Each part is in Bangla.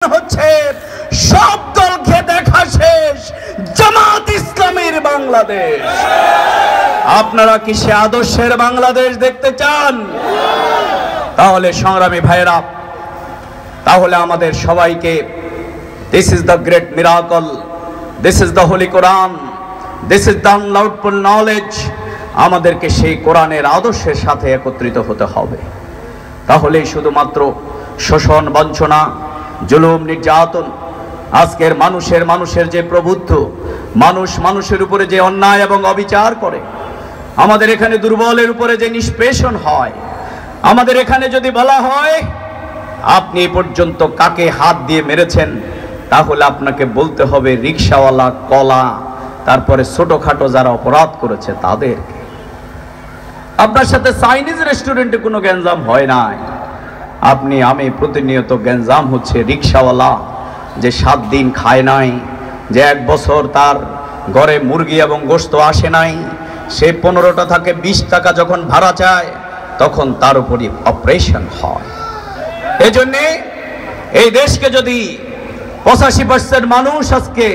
হচ্ছে সব দলকে দেখা শেষ, জামাত ইসলামের বাংলাদেশ। আপনারা কি সে আদর্শের বাংলাদেশ দেখতে চান? তাহলে সংগ্রামী ভাইয়েরা, তাহলে আমাদের সবাইকে this is the great miracle, this is the holy Quran, this is the unlawful knowledge, আমাদেরকে সেই কোরআনের আদর্শের সাথে একত্রিত হতে হবে। তাহলেই শুধুমাত্র শোষণ, বঞ্চনা, জুলুম, নির্যাতন, আজকের মানুষের যে প্রবুদ্ধ মানুষের উপরে যে অন্যায় এবং অবিচার করে, আমাদের এখানে দুর্বলের উপরে যে নিষ্পেষণ হয়, আমাদের এখানে যদি বলা হয় আপনি এ পর্যন্ত কাকে হাত দিয়ে মেরেছেন, তাহলে আপনাকে বলতে হবে রিকশাওয়ালা, কলা, তারপরে ছোটখাটো যারা অপরাধ করেছে তাদেরকে। আপনার সাথে চাইনিজ রেস্টুরেন্টে কোনো গ্যাঞ্জাম হয় নাই, আমি প্রতিনিয়ত গ্যাঞ্জাম হচ্ছে রিকশাওয়ালা যে 7 দিন খায় নাই, যে 1 বছর তার ঘরে মুরগি এবং গোশত আসে নাই, সে 15টা থেকে 20 টাকা যখন ভাড়া চায় তখন তার উপরই অপারেশন হয়। এই জন্যে এই দেশকে যদি 85% মানুষ আজকে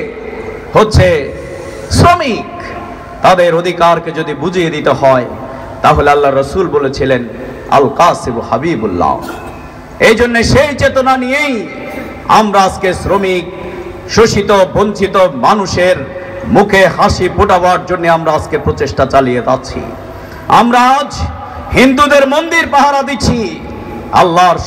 হচ্ছে শ্রমিক, তাদের অধিকারকে যদি বুঝিয়ে দিতে হয়, তাহলে আল্লাহ রসুল বলেছিলেন আল কাসিবু হাবিবুল্লাহ। এই জন্য সেই চেতনা নিয়েই আমরা আজকে শ্রমিক, শোষিত, বঞ্চিত মানুষের মুখে হাসি ফোটাবার জন্য আমরা আজকে প্রচেষ্টা চালিয়ে যাচ্ছি। আমরা আজ হিন্দুদের মন্দির পাহারা দিচ্ছি, আল্লাহর